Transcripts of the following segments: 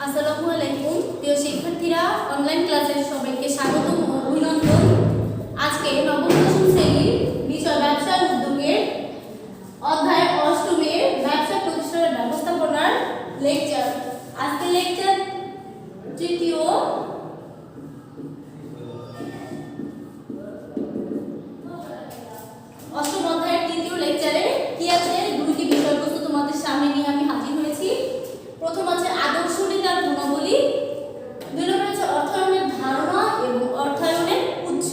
আসসালামু আলাইকুম প্রিয় শিক্ষার্থীরা, অনলাইন ক্লাসে সবাইকে স্বাগতম ও অভিনন্দন। আজকে নবম দশম শ্রেণীর বিষয় ব্যবসার উদ্যোগের অধ্যায় অষ্টমের ব্যবসা প্রতিষ্ঠানের ব্যবস্থাপনার লেকচার। আজকে লেকচার তৃতীয়। অষ্টম অধ্যায়ের তৃতীয় লেকচারে কি আছে, দুইটি বিষয়বস্তু তোমাদের সামনে নিয়ে আমি হাজির হয়েছি। প্রথম আছে আদর্শ নেতার গুণাবলী, দুই নম্বর আছে অর্থায়নের ধারণা এবং অর্থায়নের উৎস।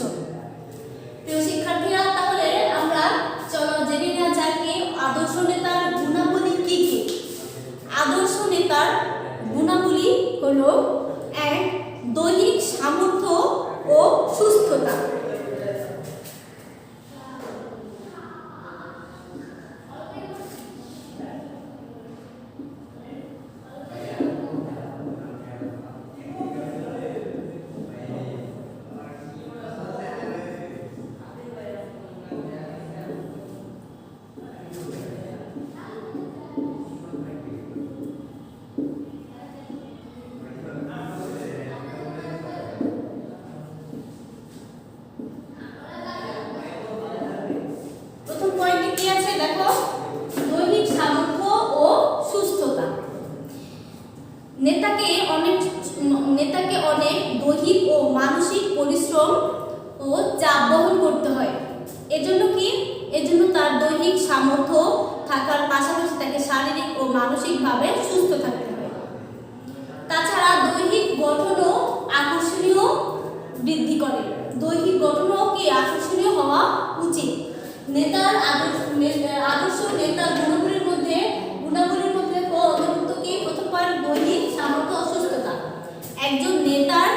প্রিয় শিক্ষার্থীরা, তাহলে আমরা চলো জেনে নেওয়া যাক আদর্শ নেতার গুণাবলী কি কি। আদর্শ নেতার গুণাবলী হলো 1. দৈহিক সামর্থ্য ও সুস্থতা। নেতাকে অনেক দৈহিক ও মানসিক পরিশ্রম ও চাপ বহন করতে হয়। এজন্য তার দৈহিক সামর্থ্য থাকার পাশাপাশি তাকে শারীরিক ও মানসিকভাবে সুস্থ থাকতে হয়। তাছাড়া দৈহিক গঠনও আকর্ষণীয় বৃদ্ধি করে। দৈহিক গঠনও কি আকর্ষণীয় হওয়া উচিত। আদর্শ নেতার গুণাবলীর মধ্যে অন্তর্ভুক্ত কি? প্রথম পয়েন্ট দৈহিক সামর্থ্য ও সুস্থতা। একজন নেতার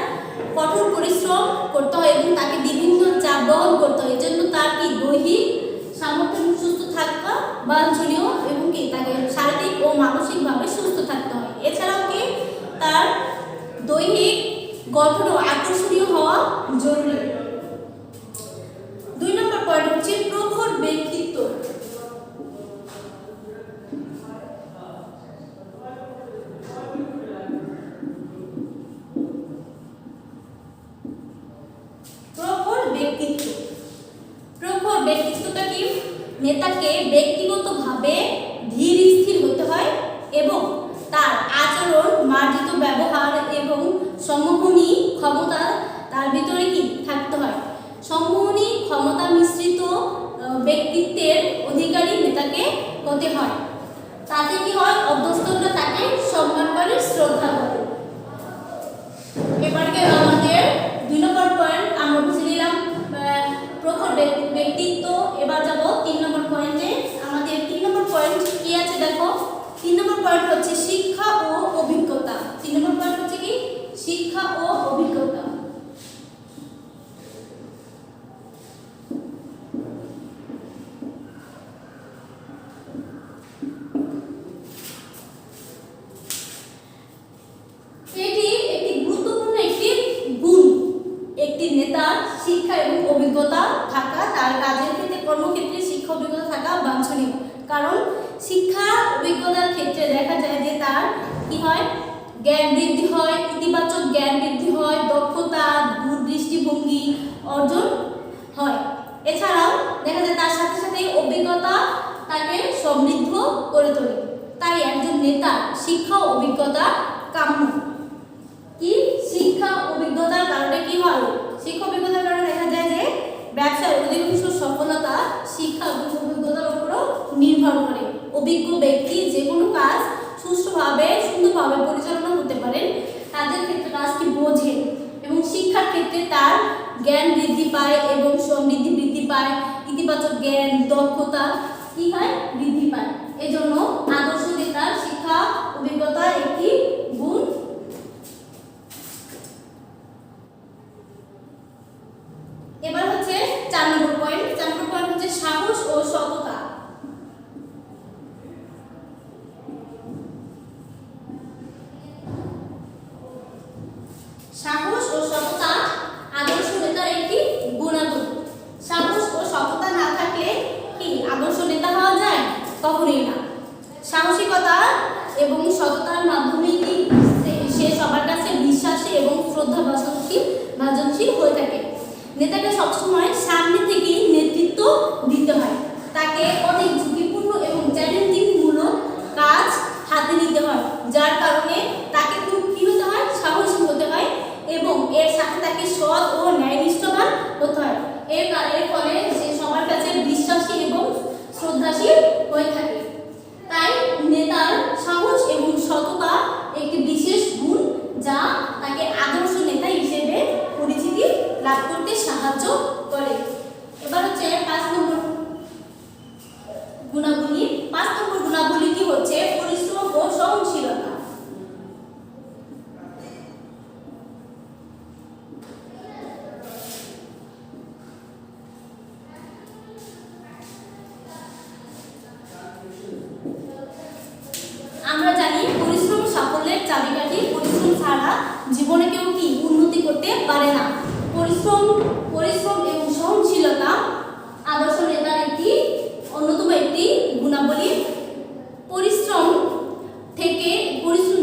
কঠোর পরিশ্রম করতে হয় এবং তাকে বিভিন্ন চাপ বহন করতে হয়। এজন্য তার কি দৈহিক সামর্থ্য এবং সুস্থ থাকা বাঞ্ছনীয় এবং কি তাকে শারীরিক ও মানসিকভাবে সুস্থ থাকতে হয়। এছাড়াও কি তার দৈহিক গঠন ও আকর্ষণীয় হওয়া জরুরি। 2 নম্বর পয়েন্ট হচ্ছে প্রখর ব্যক্তিত্ব। প্রখর ব্যক্তিত্বটা কি? নেতাকে ব্যক্তিগতভাবে ধীর স্থির হতে হয় এবং তার আচরণ, মার্জিত ব্যবহার এবং সম্মোহনী ক্ষমতা তার ভিতরে কি থাকতে হয়। সম্মোহনী ক্ষমতা মিশ্রিত ব্যক্তিত্বের অধিকারী নেতাকে হতে হয়। তাতে কি হয়? অভ্যস্তরা তাকে সম্মান করে, শ্রদ্ধা করে। এবারে আমাদের 2 নম্বর পয়েন্ট আমরা বুঝে নিলাম প্রখর ব্যক্তিত্ব। এবার যাব 3 নম্বর পয়েন্টে। আমাদের 3 নম্বর পয়েন্ট কি আছে দেখো। 3 নম্বর পয়েন্ট হচ্ছে শিক্ষা ও অভিজ্ঞতা। 3 নম্বর পয়েন্ট হচ্ছে কি? শিক্ষা ও অভিজ্ঞতা। এটি একটি গুরুত্বপূর্ণ একটি গুণ। একটি নেতার শিক্ষা এবং অভিজ্ঞতা থাকা, তার কাজের ক্ষেত্রে, কর্মক্ষেত্রে শিক্ষা অভিজ্ঞতা থাকা বাঞ্ছনীয়। কারণ শিক্ষা অভিজ্ঞতার ক্ষেত্রে দেখা যায় যে তার কি হয়? জ্ঞান বৃদ্ধি হয়, ইতিবাচক জ্ঞান বৃদ্ধি হয়, দক্ষতা, দৃষ্টিভঙ্গি অর্জন হয়। এছাড়াও দেখা যায় তার সাথে সাথে অভিজ্ঞতা তাকে সমৃদ্ধ করে তোলে। তাই একজন নেতার শিক্ষা ও অভিজ্ঞতা কাম্য। কি? শিক্ষা অভিজ্ঞতার কারণে কি হয়? শিক্ষা অভিজ্ঞতার কারণে দেখা যায় যে ব্যবসার অধিকাংশ সফলতা শিক্ষা এবং অভিজ্ঞতার উপরও নির্ভর করে। অভিজ্ঞ ব্যক্তি যে কোনো কাজ সুষ্ঠুভাবে, সুন্দরভাবে পরিচালনা করতে পারেন। তাদের ক্ষেত্রে কাজটি বোঝেন এবং শিক্ষার ক্ষেত্রে তার জ্ঞান বৃদ্ধি পায় এবং সমৃদ্ধি বৃদ্ধি পায়। ইতিবাচক জ্ঞান, দক্ষতা কি হয়? বৃদ্ধি পায়। এজন্য আদর্শ নেতার শিক্ষা অভিজ্ঞতা একটি গুণ। এবার হচ্ছে 4 নম্বর পয়েন্ট। 4 নম্বর পয়েন্ট হচ্ছে সাহস ও সততা। সাহস ও সততা আদর্শ নেতার একটি গুণাগুণ। সাহস ও সততা না থাকলে কি আদর্শ নেতা হওয়া যায়? কখনোই না। সবসময় সামনে থেকেই নেতৃত্ব দিতে হয়। তাকে অনেক ঝুঁকিপূর্ণ এবং চ্যালেঞ্জিং মূলক কাজ হাতে নিতে হয়, যার কারণে তাকে খুব কি হতে হয়, সাহসী হতে হয় এবং এর সাথে তাকে সৎ ও ন্যায়নিষ্ঠবান হতে হয়। এর ফলে সে সবার কাছে বিশ্বাসী এবং শ্রদ্ধাশীল হয়ে থাকে। তাই নেতার সাহস এবং সততা একটি বিশেষ গুণ, যা তাকে আদর্শ নেতা হিসেবে পরিচিতি লাভ করতে সাহায্য করে। এবার হচ্ছে 5 নম্বর গুণাবলী। 5 নম্বর গুণাবলীটি হচ্ছে পরিশ্রম ও সহনশীলতা। আমরা জানি পরিশ্রম সাফল্যের চাবিকাঠি। পরিশ্রম ছাড়া জীবনে কেউ কি উন্নতি করতে পারে না। পরিশ্রম এবং সহনশীলতা আদর্শ নেতার একটি অন্যতম একটি গুণাবলী। পরিশ্রম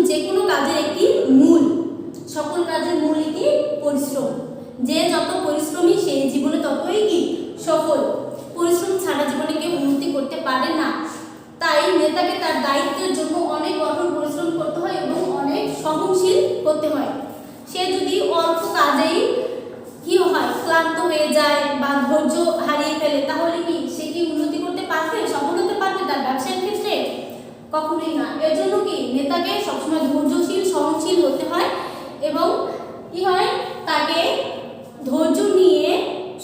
যে কোনো কাজের একটি মূল, সকল কাজের মূলই কি পরিশ্রম। যে যত পরিশ্রমী সে জীবনে ততই কি সফল। পরিশ্রম ছাড়া জীবনে কেউ উন্নতি করতে পারে না। তাই নেতাকে তার দায়িত্বের জন্য অনেক কঠোর পরিশ্রম করতে হয় এবং অনেক সহনশীল করতে হয়। সে যদি অল্প কাজেই কি হয়, ক্লান্ত হয়ে যায় বা ধৈর্য হারিয়ে ফেলে, তাহলে কি সে কি উন্নতি করতে পারবে, সফল হতে পারবে তার ব্যবসার ক্ষেত্রে? কখনোই না। এর জন্য কি নেতাকে সবসময় ধৈর্যশীল, সহনশীল হতে হয় এবং কি হয়, তাকে ধৈর্য নিয়ে,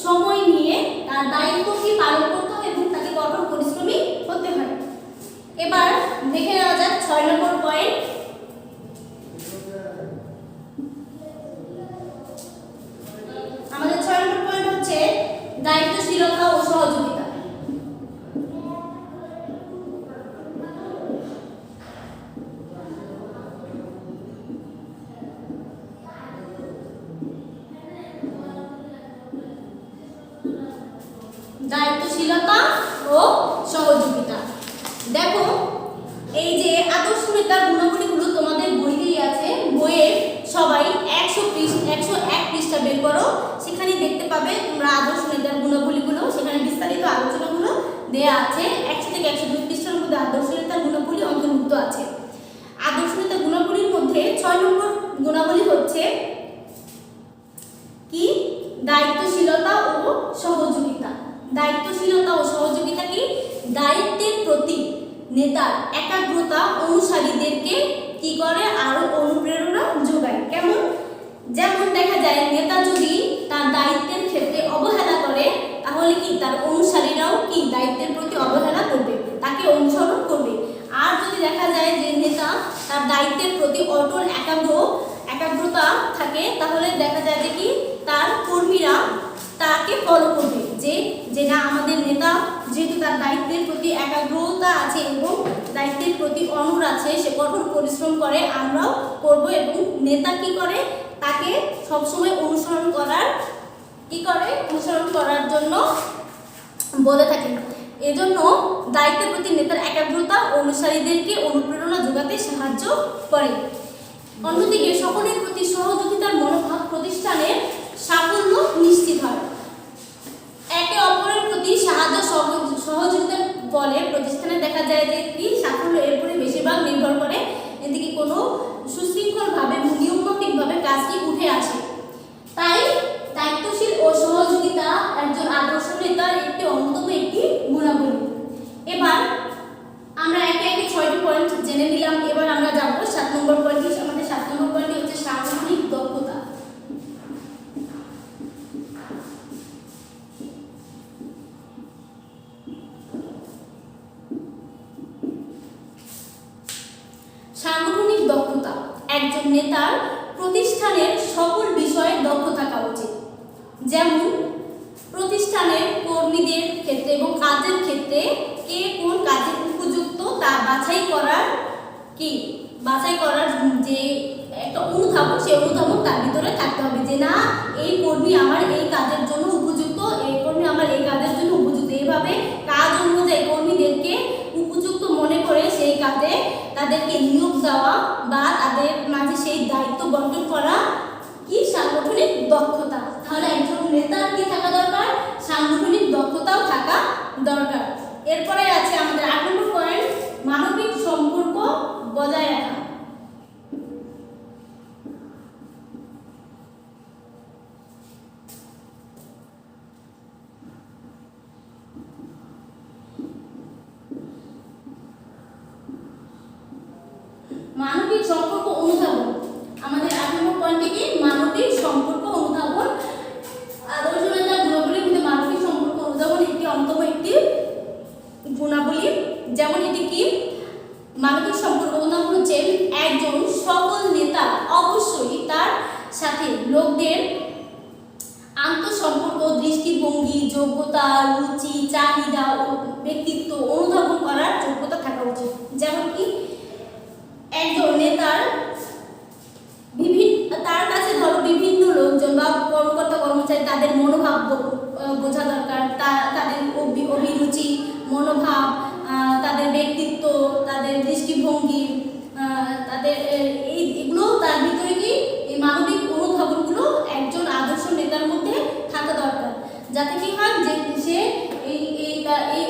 সময় নিয়ে তার দায়িত্বকে পালন করতে হয় এবং তাকে কঠোর পরিশ্রমী হতে হয়। এবার দেখে নেওয়া যাক 6 নম্বর পয়েন্ট। আমাদের 6 নম্বর পয়েন্ট হচ্ছে দায়িত্বশীলতা ও সহযোগিতা। দায়িত্বশীলতা ও সহযোগিতা। দেখো, এই যে আদর্শ নেতার গুণাবলীগুলো তোমাদের বইতেই আছে। বইয়ের সবাই 101 পৃষ্ঠা বের করো, সেখানে দেখতে পাবে তোমরা আদর্শ নেতার গুণাবলীগুলো। সেখানে বিস্তারিত আলোচনাগুলো দেয়া আছে। 100 থেকে 102 পৃষ্ঠার মধ্যে আদর্শ নেতার গুণাবলী অন্তর্ভুক্ত আছে। আদর্শ নেতার গুণাবলীর মধ্যে 6 নম্বর গুণাবলী হচ্ছে কি, দায়িত্বশীলতা ও সহযোগিতা। দায়িত্বশীলতা ও সহযোগিতা কি, দায়িত্বের প্রতি নেতার একাগ্রতা অনুসারীদেরকে কি করে, আরো অনুপ্রেরণা যোগায়। কেমন? যেমন দেখা যায় নেতা যদি তার দায়িত্বের ক্ষেত্রে অবহেলা করে, তাহলে কি তার অনুসারীরাও কি দায়িত্বের প্রতি অবহেলা করবে, তাকে অনুসরণ করবে। আর যদি দেখা যায় যে নেতা তার দায়িত্বের প্রতি অটল একাগ্রতা থাকে, তাহলে দেখা যায় যে কি তার কর্মীরা তাকে ফলো করবে, যে না, আমাদের নেতা যেহেতু তার দায়িত্বের প্রতি একাগ্রতা আছে এবং দায়িত্বের প্রতি অনড় আছে, সে কঠোর পরিশ্রম করে, আমরাও করব। এবং নেতা কি করে, তাকে সবসময় অনুসরণ করার জন্য বলে থাকেন। এজন্য দায়িত্বের প্রতি নেতার একাগ্রতা অনুসারীদেরকে অনুপ্রেরণা যোগাতে সাহায্য করে। অন্যদিকে সকলের প্রতি সহযোগিতার মনোভাব প্রতিষ্ঠানের সাফল্য নিশ্চিত হয়। একে অপরের প্রতি সাহায্য সহযোগিতার ফলে প্রতিষ্ঠানে দেখা যায় যে কি সাফল্য এরপরে বেশিরভাগ নির্ভর করে এদিকে কোনো সুশৃঙ্খলভাবে, নিয়মমাফিকভাবে কাজটি উঠে আসে। তাই দায়িত্বশীল ও সহযোগিতা একজন আদর্শ নেতার একটি অন্যতম একটি গুণাবলী। এবার আমরা একে একে 6টি পয়েন্ট জেনে নিলাম। এবার আমরা যাব 7 নম্বর পয়েন্টে। আমাদের 7 নম্বর পয়েন্টে হচ্ছে সাংগঠনিক দক্ষতা। সাংগঠনিক দক্ষতা একজন নেতার প্রতিষ্ঠানের সকল বিষয়ে দক্ষ থাকা উচিত। যেমন প্রতিষ্ঠানের কর্মীদের ক্ষেত্রে এবং কাজের ক্ষেত্রে কে কোন কাজে উপযুক্ত তা বাছাই করার যে একটা অনুধাবন, সেই অনুধাবন তার ভিতরে থাকতে হবে যে না, এই কর্মী আমার এই কাজের জন্য উপযুক্ত, এই কর্মী আমার এই কাজের জন্য উপযুক্ত। এইভাবে কাজ অনুযায়ী কর্মীদেরকে উপযুক্ত মনে করে সেই কাজে তাদেরকে নিয়োগ দেওয়া বা তাদের মাঝে সেই দায়িত্ব বন্টন করা কি সাংগঠনিক দক্ষতা। তাহলে একজন নেতার কি থাকা দরকার, সাংগঠনিক দক্ষতাও থাকা দরকার। এরপরে আছে আমাদের 8 নম্বর পয়েন্ট, মানবিক সম্পর্ক বজায় রাখা। মানবিক সম্পর্ক অনুধাবন, আমাদের 8 নম্বর পয়েন্টে কি মানবিক সম্পর্ক অনুধাবন। আদর্শ নেতার গুণাবলীর মধ্যে মানবিক সম্পর্ক অনুধাবন একটি অন্যতম একটি গুণাবলী। যেমন এটি কি, মানবিক সম্পর্ক অনুধাবন হচ্ছে একজন সফল নেতা অবশ্যই তার সাথে লোকদের আন্তঃসম্পর্ক, দৃষ্টিভঙ্গি, যোগ্যতা, রুচি, চাহিদা ও ব্যক্তিত্ব অনুধাবন করার যোগ্যতা থাকা উচিত। যেমন কি একজন নেতার তার কাছে ধরো বিভিন্ন লোকজন বা কর্মকর্তা কর্মচারী, তাদের মনোভাব বোঝা দরকার, তাদের অভিরুচি, মনোভাব, তাদের ব্যক্তিত্ব, তাদের দৃষ্টিভঙ্গি, তাদের এগুলো তার ভিতরে কি এই মানবিক অনুধাবনগুলো একজন আদর্শ নেতার মধ্যে থাকা দরকার, যাতে কি হয় যে সে এই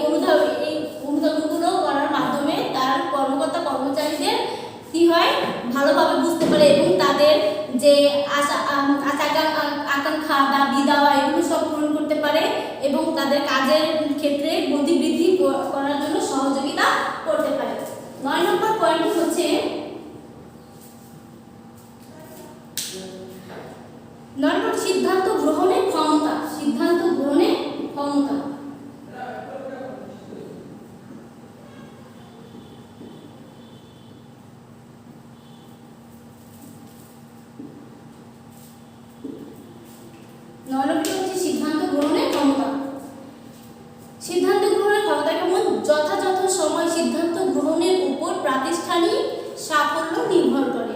অনুধাবনগুলো করার মাধ্যমে তার কর্মকর্তা কর্মচারীদের কি হয় ভালোভাবে বুঝতে পারে এবং তাদের যে আকাঙ্ক্ষা, দাবি দাওয়া এগুলো সব পূরণ করতে পারে এবং তাদের কাজের ক্ষেত্রে গতি বৃদ্ধি করার জন্য সহযোগিতা করতে পারে। 9 নম্বর পয়েন্ট হচ্ছে 9 নম্বর সিদ্ধান্ত গ্রহণের ক্ষমতা। সিদ্ধান্ত গ্রহণের ক্ষমতা, সিদ্ধান্ত গ্রহণের ক্ষমতা। সিদ্ধান্ত গ্রহণের ক্ষমতা কেমন, যথাযথ সময় সিদ্ধান্ত গ্রহণের উপর প্রাতিষ্ঠানিক সাফল্য নির্ভর করে।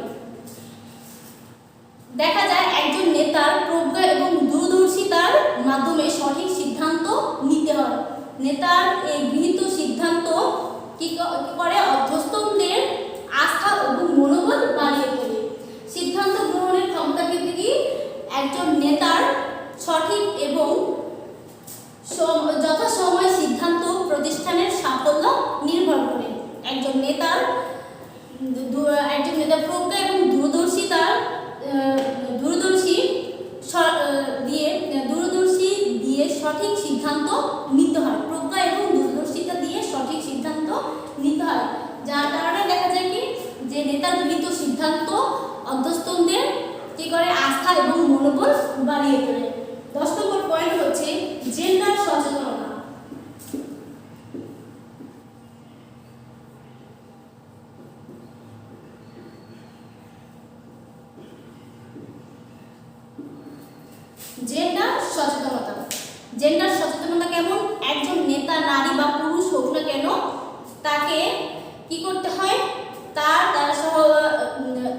দেখা যায় একজন নেতার প্রজ্ঞা এবং দূরদর্শিতার মাধ্যমে সঠিক সিদ্ধান্ত নিতে হয়। নেতার এই গৃহীত সিদ্ধান্ত কি করে, অধ্যস্তদের আস্থা এবং মনোবল বাড়িয়ে তোলে। সিদ্ধান্ত গ্রহণের ক্ষমতা ক্ষেত্রে কি একজন নেতার সঠিক এবং যথাসময় সিদ্ধান্ত প্রতিষ্ঠানের সাফল্য নির্ভর করে। একজন নেতার প্রজ্ঞা এবং দূরদর্শী দিয়ে সঠিক সিদ্ধান্ত নিতে হয়। প্রজ্ঞা এবং দূরদর্শিতা দিয়ে সঠিক সিদ্ধান্ত নিতে হয়, যার কারণে দেখা যায় কি যে নেতার গৃহীত সিদ্ধান্ত অধ্যস্তদের কি করে, আস্থা এবং মনোবল বাড়িয়ে তোলে। 10 নম্বর পয়েন্ট হচ্ছে জেন্ডার সচেতনতা। জেন্ডার সচেতনতা কেমন, একজন নেতা নারী বা পুরুষ হোক না কেন তাকে কি করতে হয়,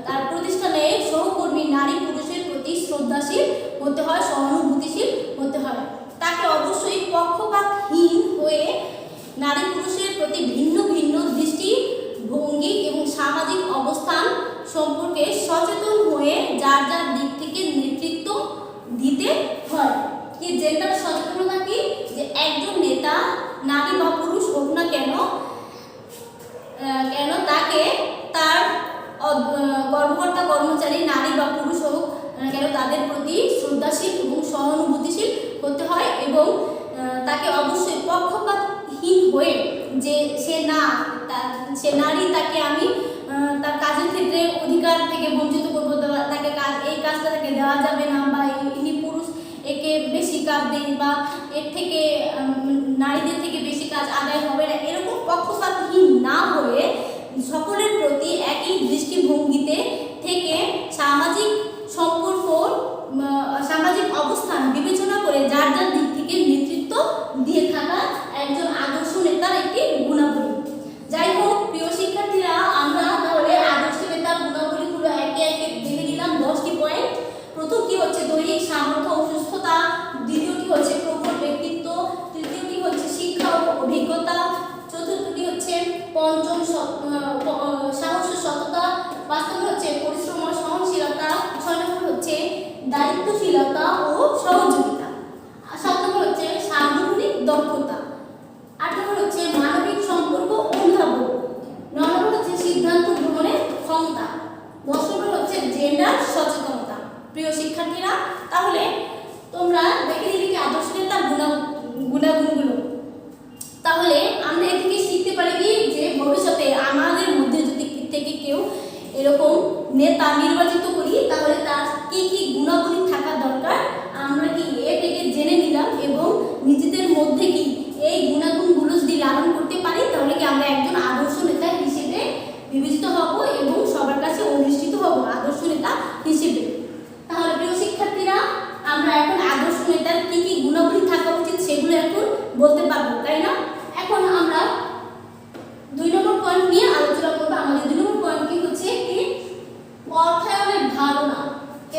তার প্রতিষ্ঠানে সহকর্মী নারী পুরুষের প্রতি শ্রদ্ধাশীল হতে হয়, সহানুভূতিশীল হতে হয়। তাকে অবশ্যই পক্ষপাতহীন হয়ে নারী পুরুষের প্রতি ভিন্ন ভিন্ন দৃষ্টিভঙ্গি এবং সামাজিক অবস্থান সম্পর্কে সচেতন হয়ে যার যার দিক থেকে নেতৃত্ব দিতে হয়। কি জেন্ডার সচেতনতা কি, যে একজন নেতা নারী বা পুরুষ হোক না কেন তাকে তার কর্মকর্তা কর্মচারী নারী বা পুরুষ হোক কেন তাদের প্রতি শ্রদ্ধাশীল এবং সহানুভূতিশীল হতে হয় এবং তাকে অবশ্যই পক্ষপাতহীন হয়ে যে সে নারী, তাকে আমি তার কাজের ক্ষেত্রে অধিকার থেকে বঞ্চিত করবো, তাকে এই কাজটা তাকে দেওয়া যাবে না, বা ইনি পুরুষ একে বেশি কাজ দেন বা এর থেকে নারীদের থেকে বেশি কাজ আদায় হবে না, এরকম পক্ষপাতহীন না হয়ে সকলের প্রতি একই দৃষ্টিভঙ্গিতে থেকে সামাজিক সম্পর্ক, সামাজিক অবস্থান বিবেচনা করে যার যার দিক থেকে নেতৃত্ব দিয়ে থাকা একজন আদর্শ নেতার একটি গুণাবলী। যাই হোক প্রিয় শিক্ষার্থীরা, আমরা তাহলে আদর্শ নেতার গুণাবলীগুলো একে একে দেখে দিলাম 10টি পয়েন্ট। প্রথম কি হচ্ছে দৈহিক সামর্থ্য ও সুস্থতা, দ্বিতীয়টি হচ্ছে প্রবল ব্যক্তিত্ব, তৃতীয়টি হচ্ছে শিক্ষা ও অভিজ্ঞতা, চতুর্থটি হচ্ছে পঞ্চম সাহস ও সততা, 5 নম্বর হচ্ছে পরিশ্রম ও সহনশীলতা, 6 নম্বর হচ্ছে দায়িত্বশীলতা ও সহযোগিতা। দশম হচ্ছে জেন্ডার সচেতনতা। প্রিয় শিক্ষার্থীরা, তাহলে তোমরা দেখে নিলে কি আদর্শ নেতার গুণাগুণগুলো। তাহলে আমরা এ থেকে শিখতে পারি কি যে ভবিষ্যতে আমাদের মধ্যে যদি থেকে কেউ এরকম নেতা নির্বাচিত করি তাহলে তার কি কি গুণাবলী থাকা দরকার আমরা কি এ থেকে জেনে নিলাম, এবং নিজেদের মধ্যে কি এই গুণাগুণগুলো যদি লালন করতে পারি তাহলে কি আমরা একজন আদর্শ নেতা হিসেবে বিবেচিত হব এবং সবার কাছে অনুষ্ঠিত হব আদর্শ নেতা হিসেবে। তাহলে প্রিয় শিক্ষার্থীরা, আমরা এখন আদর্শ নেতার কি কি গুণাবলী থাকা উচিত সেগুলো এখন বলতে পারবো, তাই না? এখন আমরা 2 নম্বর পয়েন্ট নিয়ে আলোচনা করব। আমাদের 2 নম্বর পয়েন্ট কি হচ্ছে কি অর্থায়নের ধারণা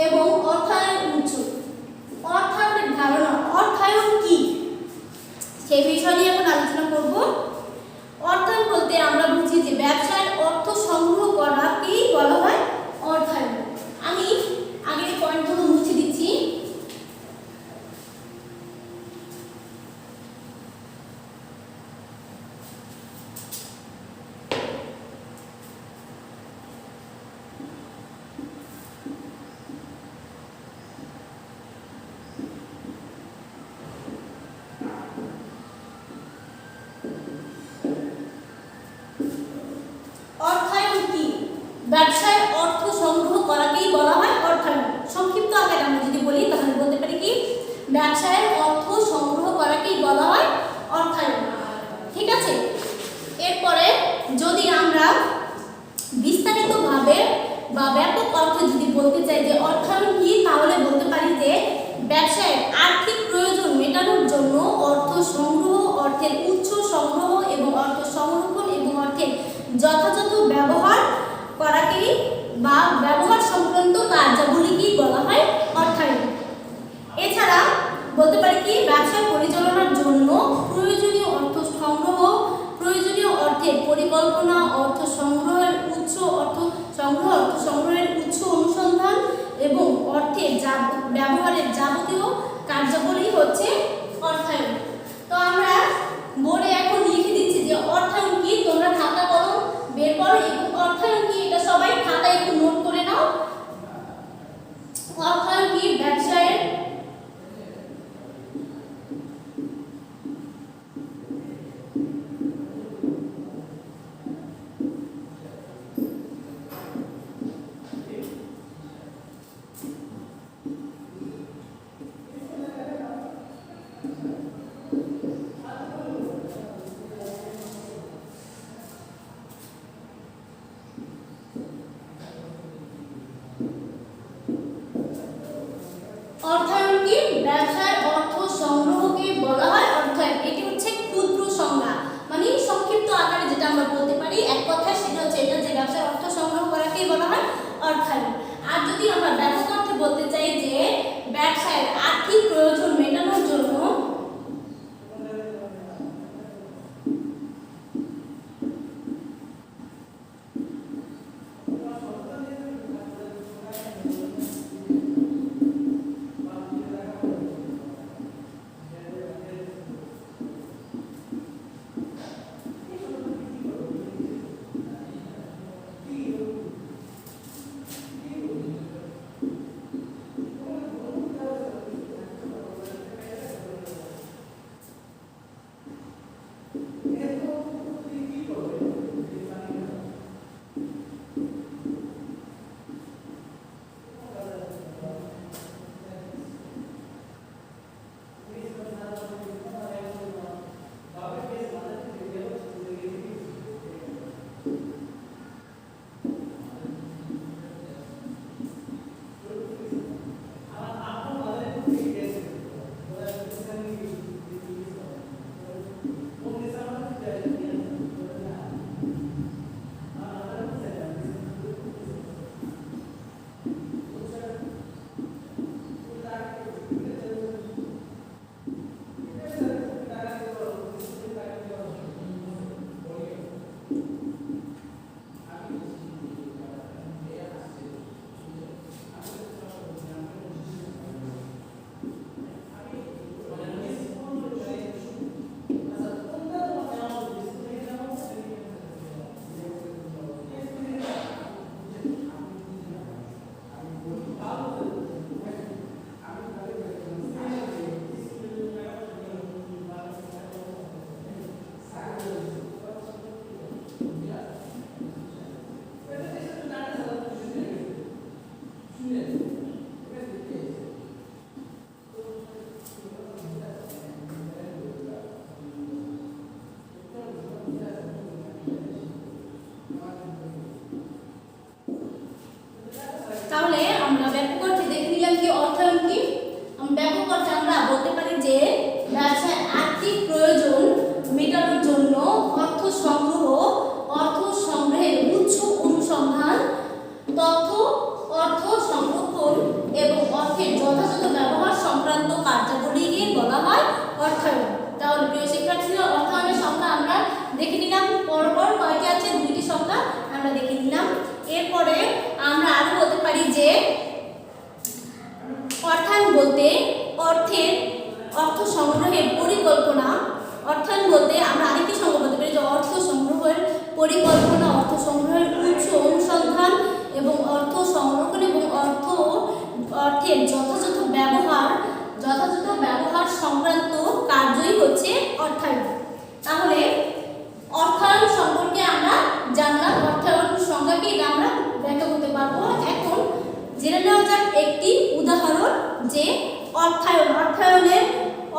এবং অর্থায়নের উৎস। অর্থায়নের ধারণা, অর্থায়ন কি সেই বিষয় নিয়ে এখন আলোচনা করব। অর্থায়ন বলতে আমরা বুঝি যে ব্যবসায় অর্থ সংগ্রহ করাকেই বলা হয় অর্থায়ন। আমি আগের পয়েন্টগুলো মুছে দিচ্ছি। অর্থায়ন কি? ব্যবসায় অর্থ সংগ্রহ করাকেই বলা হয় অর্থায়ন। সংক্ষিপ্ত আকারে আমরা যদি বলি তাহলে বলতে পারি কি ব্যবসায় অর্থ সংগ্রহ করাকেই বলা হয় অর্থায়ন। ঠিক আছে, এরপরে যদি আমরা বিস্তারিতভাবে বা ব্যাপক অর্থে যদি বলতে চাই যে অর্থায়ন কি, তাহলে বলতে পারি যে ব্যবসায়ের আর্থিক প্রয়োজন মেটানোর জন্য অর্থ সংগ্রহ, অর্থের উৎস সংগ্রহ এবং অর্থ সংরক্ষণ এবং অর্থের যথাযথ ব্যবহার করাকেই বা ব্যবহার সংক্রান্ত কার্যাবলীকেই বলা হয় অর্থায়ন। এছাড়া বলতে পারি কি ব্যবসা পরিচালনার জন্য প্রয়োজনীয় অর্থ সংগ্রহ, প্রয়োজনীয় অর্থের পরিকল্পনা, অর্থ সংগ্রহের উৎস, অর্থ সংগ্রহের উৎস অনুসন্ধান এবং অর্থের ব্যবহারের যাবতীয় কার্যাবলী হচ্ছে অর্থায়ন। তো আমরা বোর্ডে এখন লিখে দিচ্ছি যে অর্থায়ন কি, তোমরা খাতা কলম বের করো এবং অর্থায়ন কি এটা সবাই খাতায় একটু নোট করে নাও। অর্থায়ন কি ব্যবসায়ের অর্থায়ন কি ব্যবসায় অর্থ সংগ্রহকে বলা হয় অর্থায়ন। এটি হচ্ছে ক্ষুদ্র সংজ্ঞা, মানে সংক্ষিপ্ত আকারে যেটা আমরা বলতে পারি এক কথায় সেটা হচ্ছে এটা যে ব্যবসায় অর্থ সংগ্রহ করাকেই বলা হয় অর্থায়ন। আর যদি আমরা ব্যাপক অর্থে বলতে চাই যে ব্যবসায়ের আর্থিক প্রয়োজন মেটানোর জন্য তাহলে আমরা ব্যাপক অর্থে দেখে নিলাম কি অর্থায়ন কি। ব্যাপক অর্থে আমরা বলতে পারি যে ব্যবসায় আর্থিক প্রয়োজন মেটানোর জন্য অর্থ সংগ্রহ, অর্থ সংগ্রহের উৎস অনুসন্ধান, তথ্য অর্থ সংরক্ষণ এবং অর্থের যথাযথ ব্যবহার সংক্রান্ত কার্যাবলীকে বলা হয় অর্থায়ন। তাহলে প্রিয় শিক্ষার্থীরা, অর্থায়নের সংজ্ঞা আমরা দেখে নিলাম। পরপর কয়টি আছে? দুইটি সংজ্ঞা আমরা দেখে নিলাম। এরপরে আমরা আরো বলতে পারি যে অর্থায়ন বলতে অর্থ সংগ্রহের পরিকল্পনা। অর্থায়ন বলতে আমরা আরেকটি সংজ্ঞা বলতে পারি যে অর্থ সংগ্রহের পরিকল্পনা, অর্থ সংগ্রহের উৎস অনুসন্ধান এবং অর্থ সংরক্ষণ এবং অর্থের যথাযথ ব্যবহার সংক্রান্ত কার্যই হচ্ছে অর্থায়ন। তাহলে অর্থায়ন সম্পর্কে আমরা জানলাম। অর্থায়ন সংজ্ঞাকে এটা আমরা ব্যাখ্যা করতে পারবো। এখন জেনে নেওয়া যাক একটি উদাহরণ যে অর্থায়নের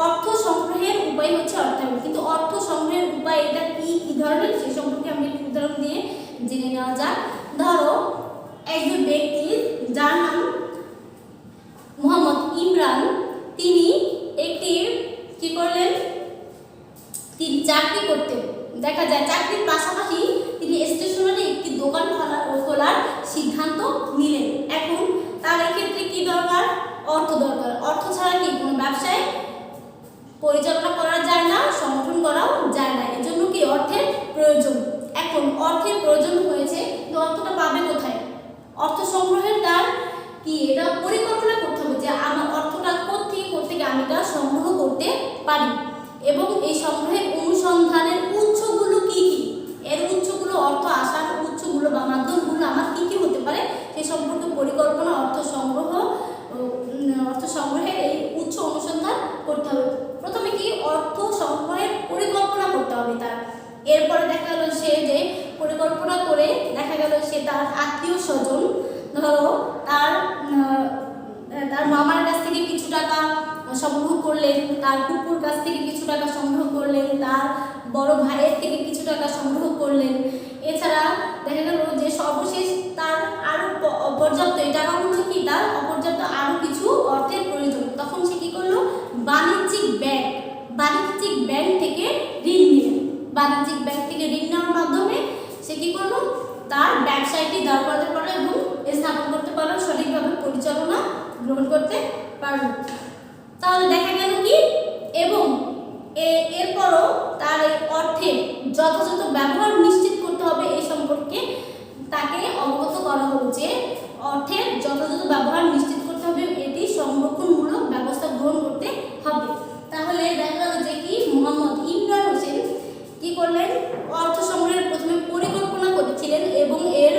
অর্থ সংগ্রহের উপায় হচ্ছে অর্থায়ন। কিন্তু অর্থ সংগ্রহের উপায় এটা কি ধরনের সে সম্পর্কে আমরা একটি উদাহরণ দিয়ে জেনে নেওয়া যাক। ধরো একজন ব্যক্তি যার নাম মোহাম্মদ ইমরান, তিনি একটি কি করলেন, তিনি চাকরি করতেন। দেখা যায় চাকরির পাশাপাশি তিনি স্টেশনারি একটি দোকান খোলার সিদ্ধান্ত নিলেন। এখন তার এক্ষেত্রে কি দরকার? অর্থ দরকার। অর্থ ছাড়া কি কোনো ব্যবসায় পরিচালনা করা যায় না, সংগঠন করাও যায় না। এজন্য কি অর্থের প্রয়োজন। এখন অর্থের প্রয়োজন হয়েছে, তো অর্থটা পাবে কোথায়? অর্থ সংগ্রহের তার কি এটা পরিকল্পনা করতে হবে যে আমার অর্থটা কোত্থেকে আমি এটা সংগ্রহ করতে পারি এবং এই সংগ্রহের অনুসন্ধানের উৎসগুলো কি কি, এর উৎসগুলো অর্থ আসার উৎসগুলো বা মাধ্যমগুলো আমার কি কি হতে পারে সে সম্পর্কে পরিকল্পনা, অর্থ সংগ্রহের এই উৎস অনুসন্ধান করতে হবে। প্রথমে কি অর্থ সংগ্রহের পরিকল্পনা করতে হবে তার। এরপরে দেখা গেল সে যে পরিকল্পনা করে দেখা গেল সে তার আত্মীয় স্বজন, ধরো তার মামার কাছ থেকে কিছু টাকা সংগ্রহ করলেন, তার কুকুর কাছ থেকে কিছু টাকা সংগ্রহ করলেন, তার বড় ভাইয়ের থেকে কিছু টাকা সংগ্রহ করলেন। এছাড়া দেখা গেল যে সর্বশেষ তার আরো অপর্যাপ্ত, এই টাকাগুলো কি তার অপর্যাপ্ত আরো কিছু অর্থের প্রয়োজন। তখন সে কি করলো? বাণিজ্যিক ব্যাংক থেকে ঋণ নিলেন। বাণিজ্যিক ব্যাংক থেকে ঋণ নেওয়ার মাধ্যমে সে কি করলো? তার ব্যবসায়টি দাঁড় করাতে পারলো এবং স্থাপন করতে পারলো, সঠিকভাবে পরিচালনা গ্রহণ করতে পারলো। তাহলে দেখা গেল কি, এবং এরপরও তার এই অর্থের যথাযথ ব্যবহার নিশ্চিত করতে হবে। এই সম্পর্কে তাকে অবগত করা হলো যে অর্থের যথাযথ ব্যবহার নিশ্চিত করতে হবে, এটি সংরক্ষণমূলক ব্যবস্থা গ্রহণ করতে হবে। তাহলে দেখা গেল যে কি মোহাম্মদ ইমরান হোসেন কি করলেন? অর্থ সংগ্রহের প্রথমে পরিকল্পনা করেছিলেন এবং এর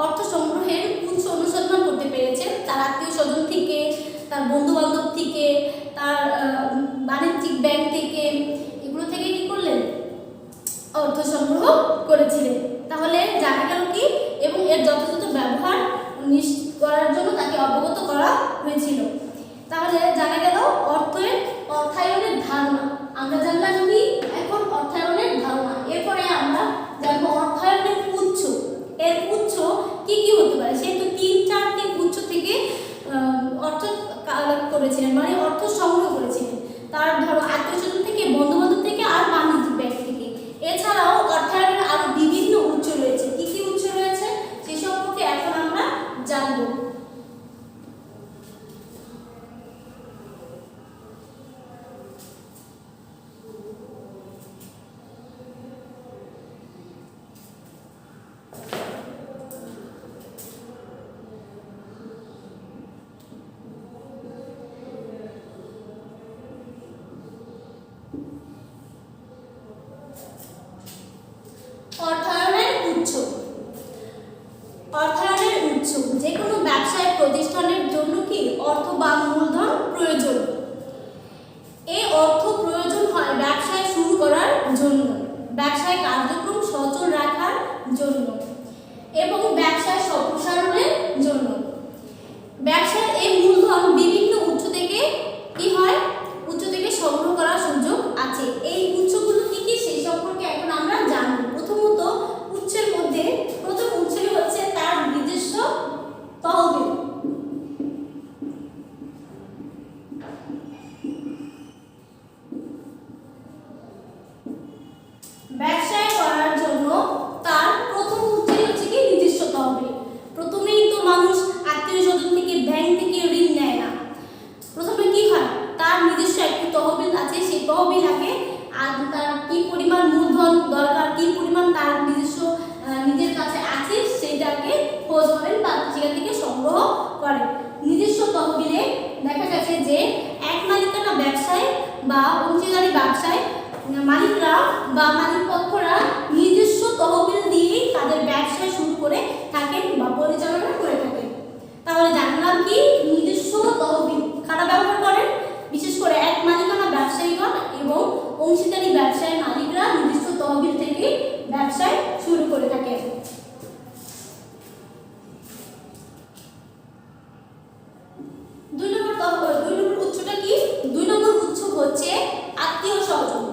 অর্থ সংগ্রহের উৎস অনুসন্ধান করতে পেরেছেন। তার আত্মীয় স্বজন থেকে, তার বন্ধু বান্ধব থেকে, তার বাণিজ্যিক ব্যাংক থেকে, এগুলো থেকে কি করলেন? অর্থ সংগ্রহ করেছিলেন। তাহলে জানা গেল কি, এবং এর যথাযথ ব্যবহার নিশ্চিত করার জন্য তাকে অবগত করা হয়েছিল। তাহলে জানা গেল অর্থায়নের ধারণা। আমরা জানলাম কি এখন অর্থায়নের ধারণা। এরপরে আমরা জানবো অর্থায়নের উৎস। এর উৎস কি কি হতে পারে? সে তো 3-4টি উৎস থেকে অর্থ কালেক্ট করেছিলেন, মানে অর্থ সংগ্রহ করেছিলেন। তার ধরো আত্মীয় স্বজন থেকে, বন্ধু বান্ধব থেকে আর বাণিজ্যিক ব্যাংক থেকে। এছাড়াও অর্থায়নের আরো বিভিন্ন উৎস রয়েছে। কি কি উৎস রয়েছে সে সম্পর্কে এখন আমরা জানবো। অর্থায়নের উৎস যে কোনো ব্যবসায় প্রতিষ্ঠানের জন্য কি অর্থ বা মূলধন প্রয়োজন। এই অর্থ প্রয়োজন হয় ব্যবসায় শুরু করার জন্য, ব্যবসায় কার্যক্রম সচল রাখার জন্য এবং ব্যবসায় সম্প্রসারণের জন্য। ব্যবসার এই মূলধন বিভিন্ন উৎস থেকে কি হয়? উৎস থেকে সংগ্রহ করার সুযোগ আছে। এই উৎসগুলো কি কি সেই সম্পর্কে এখন আমরা জানব। প্রথমত উৎসের মধ্যে প্রথম উৎসটি হচ্ছে তার নিজস্ব করে। নিজস্ব তহবিলে দেখা গেছে যে এক মালিকানা ব্যবসায় বা অংশীদারি ব্যবসায় মালিকরা বা মালিকপক্ষরা নিজস্ব তহবিল দিয়ে তাদের ব্যবসা শুরু করে থাকেন বা পরিচালনা করে থাকেন। তাহলে জানলাম কি নিজস্ব তহবিল কারা ব্যবহার করেন, বিশেষ করে এক মালিকানা ব্যবসায়ীগণ এবং অংশীদারি ব্যবসায়ী মালিকরা নিজস্ব তহবিল থেকে ব্যবসায় শুরু করে থাকেন। দুই নম্বর উৎসটা কি? দুই নম্বর উৎস হচ্ছে আত্মীয় স্বজন।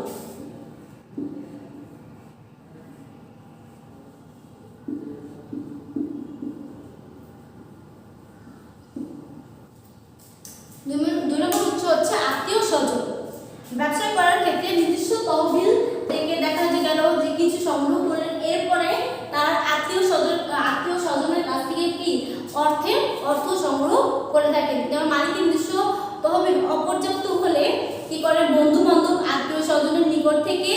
দুই নম্বর উৎস হচ্ছে আত্মীয় স্বজন। ব্যবসা করার ক্ষেত্রে নিজস্ব তহবিল থেকে দেখা গেল যে কিছু সংগ্রহ করলেন, এরপরে তার আত্মীয় স্বজনের কাছ থেকে কি অর্থ সংগ্রহ করে থাকেন। যেমন মালিকের নিজস্ব তহবিল অপর্যাপ্ত হলে কি করে বন্ধু বান্ধব আত্মীয় স্বজনের নিকট থেকে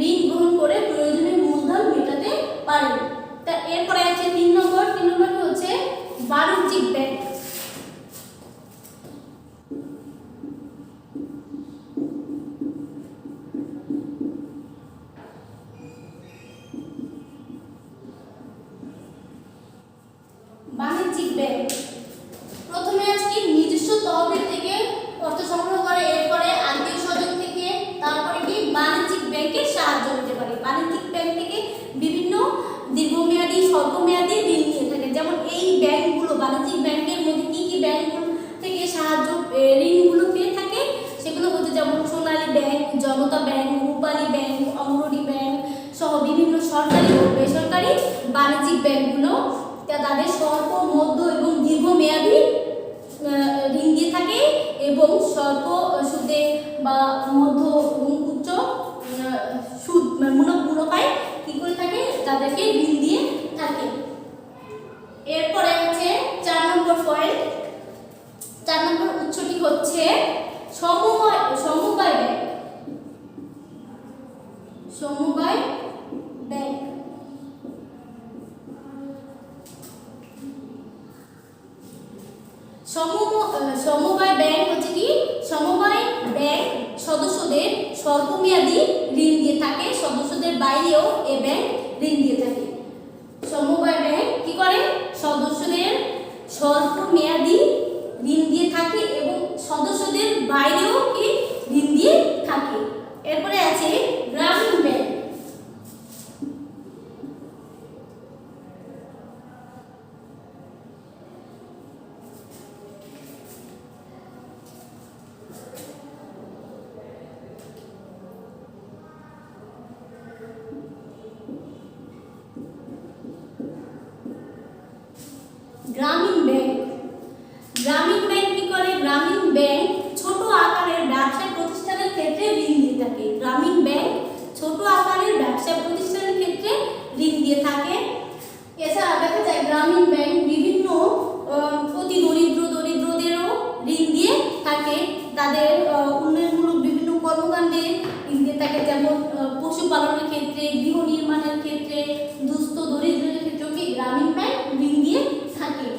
ঋণ গ্রহণ করে প্রয়োজনীয় মূলধন মেটাতে পারেন। তা এরপরে আছে তিন নম্বর হচ্ছে বাণিজ্যিক ব্যাংক। বাণিজ্যিক ব্যাংক প্রথমে আজকে নিজস্ব তহবিল থেকে অর্থ সংগ্রহ করে, এরপরে আত্মীয় স্বজন থেকে, তারপরে কি বাণিজ্যিক ব্যাংকের সাহায্য নিতে পারে। বাণিজ্যিক ব্যাংক থেকে বিভিন্ন দীর্ঘমেয়াদী স্বল্পমেয়াদী ঋণ নিয়ে থাকে। যেমন এই ব্যাংকগুলো বাণিজ্যিক ব্যাংকের মধ্যে কি কি ব্যাংকগুলো থেকে সাহায্য ঋণগুলো পেয়ে থাকে সেগুলো হচ্ছে যেমন সোনালী ব্যাংক, জনতা ব্যাংক, রূপালী ব্যাংক, অগ্রণী ব্যাংক সহ বিভিন্ন সরকারি ও বেসরকারি বাণিজ্যিক ব্যাংকগুলো তাদের স্বল্প, মধ্য এবং দীর্ঘমেয়াদী ঋণ দিয়ে থাকে এবং স্বল্প সুদে বা মধ্য এবং উচ্চ সুদ মুনাফায় কি করে থাকে তাদেরকে ঋণ দিয়ে থাকে। এরপরে হচ্ছে 4 নম্বর পয়েন্ট, 4 নম্বর উৎসটি হচ্ছে সমবায় ব্যাংক। সমবায় ব্যাংক সমবায় ব্যাংক হচ্ছে কি সমবায় ব্যাংক সদস্যদের স্বল্পমেয়াদী ঋণ দিয়ে থাকে, সদস্যদের বাইরেও এই ব্যাংক ঋণ দিয়ে থাকে। সমবায় ব্যাংক কি করে সদস্যদের স্বল্পমেয়াদী ঋণ দিয়ে থাকে এবং সদস্যদের বাইরেও কি ঋণ দিয়ে থাকে। এরপরে আছে গ্রামীণ ব্যাংক। গ্রামীণ ব্যাংক কি করে? গ্রামীণ ব্যাংক ছোট আকারের ব্যবসা প্রতিষ্ঠানের ক্ষেত্রে ঋণ দিয়ে থাকে। গ্রামীণ ব্যাংক ছোট আকারের ব্যবসা প্রতিষ্ঠানের ক্ষেত্রে ঋণ দিয়ে থাকে। এছাড়া দেখা যায় গ্রামীণ ব্যাংক বিভিন্ন অতি দরিদ্রদেরও ঋণ দিয়ে থাকে, তাদের উন্নয়নমূলক বিভিন্ন কর্মকাণ্ডে ঋণ দিয়ে থাকে। যেমন পশুপালনের ক্ষেত্রে, গৃহ নির্মাণের ক্ষেত্রে, দুস্থ দরিদ্রদের ক্ষেত্রেও কি গ্রামীণ ব্যাংক ঋণ দিয়ে থাকে।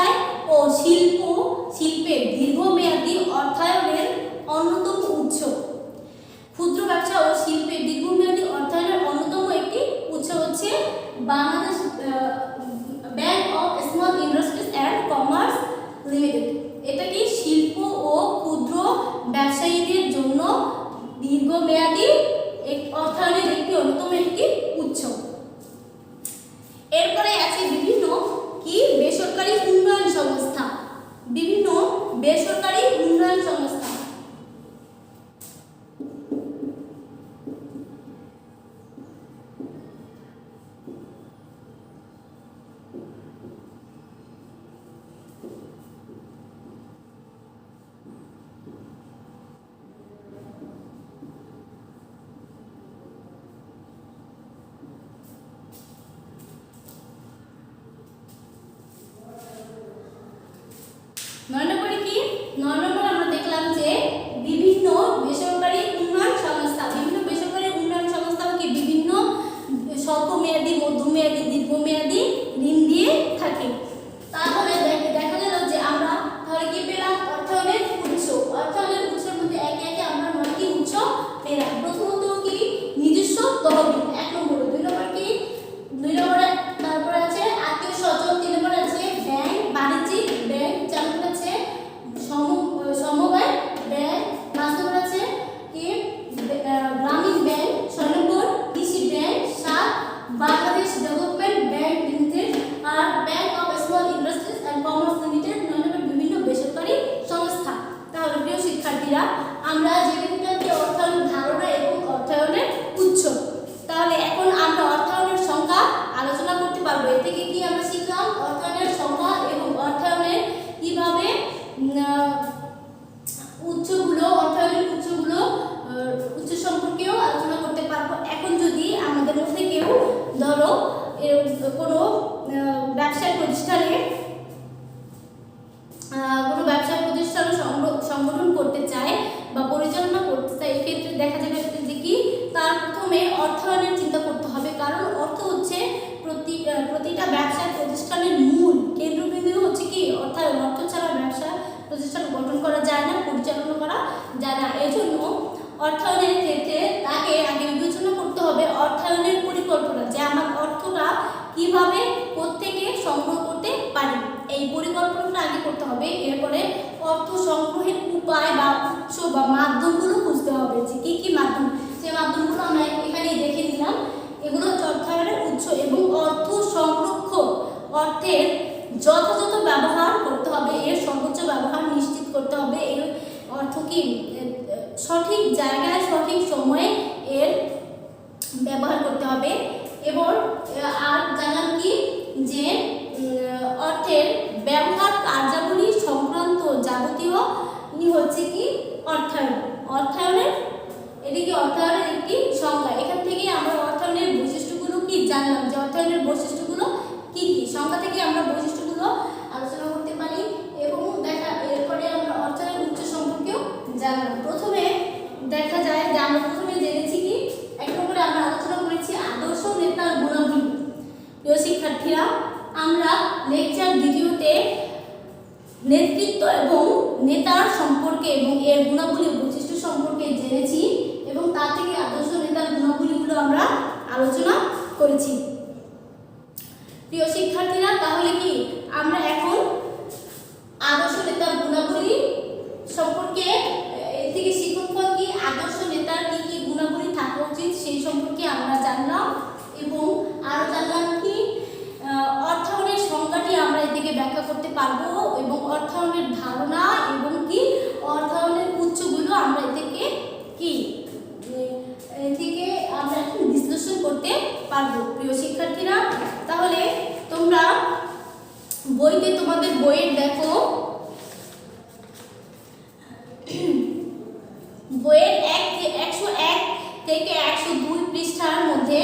ব্যবসায় ও শিল্পের দীর্ঘমেয়াদী অর্থায়নের অন্যতম উৎস। ক্ষুদ্র ব্যবসা ও শিল্পের দীর্ঘমেয়াদী অর্থায়নের অন্যতম একটি উৎস হচ্ছে Bangladesh bank of small industries and commerce limited. এটা কি শিল্প ও ক্ষুদ্র ব্যবসায়ীদের জন্য দীর্ঘমেয়াদী অর্থায়নের একটি অন্যতম একটি উৎস। এরপরে আছে বিভিন্ন কি বেসরকারি উন্নয়ন সংস্থা। বিভিন্ন বেসরকারি উন্নয়ন সংস্থা। নয় নম্বরে কি? নয় নম্বরে আমরা দেখলাম যে বিভিন্ন বেসরকারি উন্নয়ন সংস্থা। বিভিন্ন বেসরকারি উন্নয়ন সংস্থা কি বিভিন্ন স্বল্পমেয়াদী, মধ্যমেয়াদী, দীর্ঘমেয়াদী ঋণ দিয়ে থাকে। তাহলে দেখা গেল যে আমরা তাহলে কি পেলাম? অর্থায়নের উৎস। অর্থায়নের উৎসের মধ্যে একে একে আমরা 9টি উৎস পেলাম। প্রথমত কি? নিজস্ব তহবিল 1 নম্বরে। 2 নম্বর কি? 2 নম্বরে তারপরে আছে আত্মীয় স্বজন। 3 নম্বরে আছে ব্যাংক, বাণিজ্যিক ব্যাংক। 4 নম্বরে আছে সমবায় ব্যাংক। 5 নম্বরে আছে কি? গ্রামীণ ব্যাংক। 6 নম্বর কৃষি bank. 7 Bangladesh development bank limited. আর bank of small industries and commerce limited. 9 নম্বর বিভিন্ন বেসরকারি সংস্থা। তাহলে প্রিয় শিক্ষার্থীরা, আমরা জেনে নিলাম যে অর্থায়নের ধারণা এবং অর্থায়নের উৎস। তাহলে এখন আমরা অর্থায়নের সংজ্ঞা আলোচনা করতে পারবো। এর থেকে কি আমরা শিখলাম? অর্থায়নের সংজ্ঞা এবং অর্থায়নের কিভাবে উৎসগুলো, অর্থায়নের উৎসগুলো, উৎস সম্পর্কেও আলোচনা করতে পারবো। এখন যদি আমাদের মধ্যে কেউ ধরো কোনো ব্যবসায় প্রতিষ্ঠানে সংগঠন করতে চায় বা পরিচালনা করতে চায়, এক্ষেত্রে দেখা যাবে যে কি তার প্রথমে অর্থায়নের চিন্তা করতে হবে। কারণ অর্থ হচ্ছে প্রতিটা ব্যবসায় প্রতিষ্ঠানের মূল কেন্দ্রবিন্দু হচ্ছে কি অর্থায়ন। অর্থ ছাড়া ব্যবসা প্রতিষ্ঠান গঠন করা যায় না, পরিচালনা করা যায় না। এজন্য অর্থায়নের ক্ষেত্রে তাকে আগে বিবেচনা করতে হবে অর্থায়নের পরিকল্পনা, যে আমার অর্থটা কিভাবে কোত্থেকে সংগ্রহ করতে পারি, এই পরিকল্পনাটা আগে করতে হবে। এরপরে অর্থ সংগ্রহের উপায় বা উৎস বা মাধ্যমগুলো খুঁজতে হবে, যে কি কি মাধ্যম। যে মাধ্যমগুলো আমরা এখানে দেখে নিলাম। এগুলো হচ্ছে অর্থায়নের উৎস এবং অর্থ সংরক্ষণ। অর্থের যথাযথ ব্যবহার করতে হবে, এর সর্বোচ্চ ব্যবহার নিশ্চিত করতে হবে। এর অর্থ কি সঠিক জায়গায় সঠিক সময়ে এর ব্যবহার করতে হবে। এবং আর জানান কি যে অর্থের ব্যবহার কার্যাবলী সংক্রান্ত যাবতীয় হচ্ছে কি অর্থায়ন। অর্থায়নের এটি কি অর্থায়নের একটি সংজ্ঞা। এখান থেকে আমরা অর্থায়নের বৈশিষ্ট্যগুলো কি জানলাম, যে অর্থায়নের বৈশিষ্ট্যগুলো কি কি। সংজ্ঞা থেকে আমরা বৈশিষ্ট্যগুলো আলোচনা করতে পারি এবং এরপরে আমরা অর্থায়নের উৎস সম্পর্কেও জানলাম। প্রথমে দেখা যায় যে আমরা প্রথমে জেনেছি কি 1 নম্বরে আমরা আলোচনা করেছি আদর্শ নেতার গুণাবলী। প্রিয় শিক্ষার্থীরা, আমরা লেকচার দ্বিতীয়তে নেতৃত্ব এবং নেতার সম্পর্কে এবং এর গুণাবলী বৈশিষ্ট্য সম্পর্কে জেনেছি এবং তা থেকে আদর্শ নেতার গুণাবলীগুলো আমরা আলোচনা করেছি। প্রিয় শিক্ষার্থীরা, তাহলে কি আমরা এখন আদর্শ নেতার গুণাবলী সম্পর্কে এর থেকে শিক্ষণ কি আদর্শ নেতার কি কি গুণাবলী থাকা উচিত সেই সম্পর্কে আমরা জানলাম এবং আরো জানলাম কি অর্থায়নের সংজ্ঞাটি আমরা এর থেকে ব্যাখ্যা করতে পারবো এবং অর্থায়নের ধারণা এবং কি অর্থায়নের উৎসগুলো আমরা এর থেকে কি আমরা এখন বিশ্লেষণ করতে পারবো। প্রিয় শিক্ষার্থীরা, তাহলে তোমরা বইতে তোমাদের বইয়ের দেখো বইয়ের 101 থেকে 102 পৃষ্ঠার মধ্যে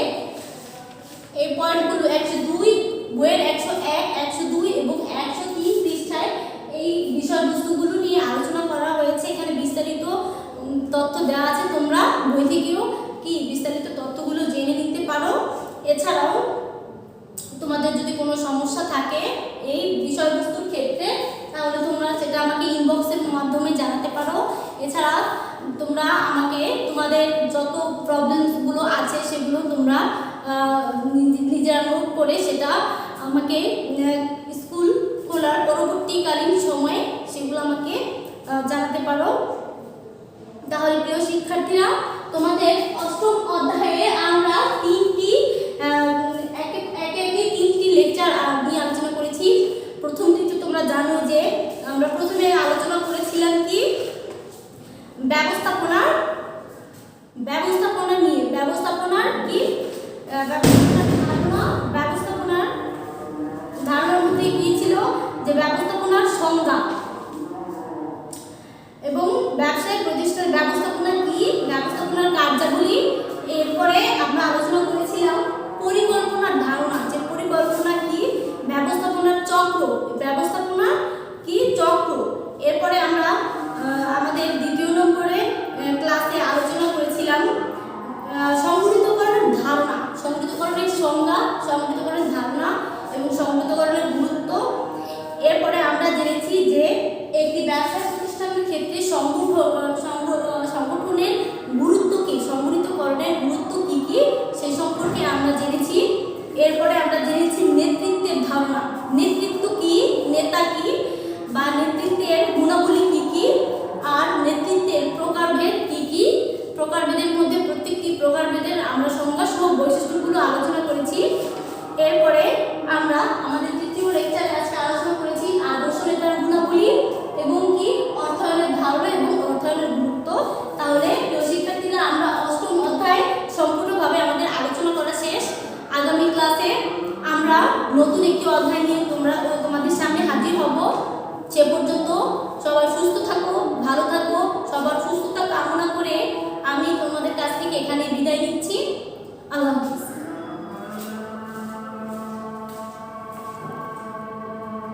এই পয়েন্টগুলো 102 বইয়ের 101, 102 এবং 103 পৃষ্ঠায় এই বিষয়বস্তুগুলো নিয়ে আলোচনা করা হয়েছে। এখানে বিস্তারিত তথ্য দেওয়া আছে, তোমরা বই থেকেও কি বিস্তারিত তথ্যগুলো জেনে নিতে পারো। এছাড়াও তোমাদের যদি কোনো সমস্যা থাকে এই বিষয়বস্তুর ক্ষেত্রে সেটা আমাকে ইনবক্সের মাধ্যমে জানাতে পারো। এছাড়া তোমরা আমাকে তোমাদের যত প্রবলেমসগুলো আছে সেগুলো তোমরা নিজেরা নোট করে সেটা আমাকে স্কুল খোলার পরবর্তীকালীন সময়ে সেগুলো আমাকে জানাতে পারো। তাহলে প্রিয় শিক্ষার্থীরা, তোমাদের অষ্টম অধ্যায়ে আমরা তিনটি লেকচার নিয়ে আলোচনা করেছি। প্রথমটি তো তোমরা জানো যে আমরা প্রথমে আলোচনা করেছিলাম কি ব্যবস্থাপনার নিয়ে। ব্যবস্থাপনার কি ব্যবস্থাপনার ধারণার মধ্যে কি ছিল যে ব্যবস্থাপনার সংজ্ঞা এবং ব্যবসায়িক প্রতিষ্ঠানের ব্যবস্থাপনা কি, ব্যবস্থাপনার কার্যাবলী। এরপরে আমরা আলোচনা করেছিলাম পরিকল্পনার ধারণা, যে পরিকল্পনা কি, ব্যবস্থাপনার চক্র, ব্যবস্থাপনা কি চক্র। এরপরে আমরা আমাদের দ্বিতীয় নম্বরে ক্লাসে আলোচনা করেছিলাম সংগঠিতকরণের ধারণা, সংগঠিতকরণের সংজ্ঞা, সংগঠিতকরণের ধারণা এবং সংগঠিতকরণের গুরুত্ব। এরপরে আমরা জেনেছি যে একটি ব্যবসা প্রতিষ্ঠানের ক্ষেত্রে সংগঠনের গুরুত্ব কি, সংগঠিতকরণের গুরুত্ব কি কি সেই সম্পর্কে আমরা জেনেছি। এরপরে আমরা জেনেছি নেতৃত্বের ধারণা, নেতৃত্ব কি, নেতা কি বা নেতৃত্বের গুণাবলী কি কি, আর নেতৃত্বের প্রকারভেদ কি কি, প্রকারভেদের মধ্যে প্রত্যেকটি প্রকারভেদের আমরা সংজ্ঞা সহ বৈশিষ্ট্যগুলো আলোচনা করেছি। এরপরে আমরা আমাদের তৃতীয় লেকচারে আজকে আলোচনা করেছি আদর্শ নেতার গুণাবলী এবং কি অর্থায়নের ধারণা এবং অর্থায়নের গুরুত্ব। তাহলে প্রিয় শিক্ষার্থীরা, আমরা অষ্টম অধ্যায় সম্পূর্ণভাবে আমাদের আলোচনা করা শেষ। আগামী ক্লাসে আমরা নতুন একটি অধ্যায় নিয়ে তোমাদের সামনে হাজির হব। সে পর্যন্ত সবাই সুস্থ থাকো, ভালো থাকো। সবার সুস্থতা কামনা করে আমি তোমাদের কাছ থেকে এখানে বিদায় নিচ্ছি। আল্লাহ।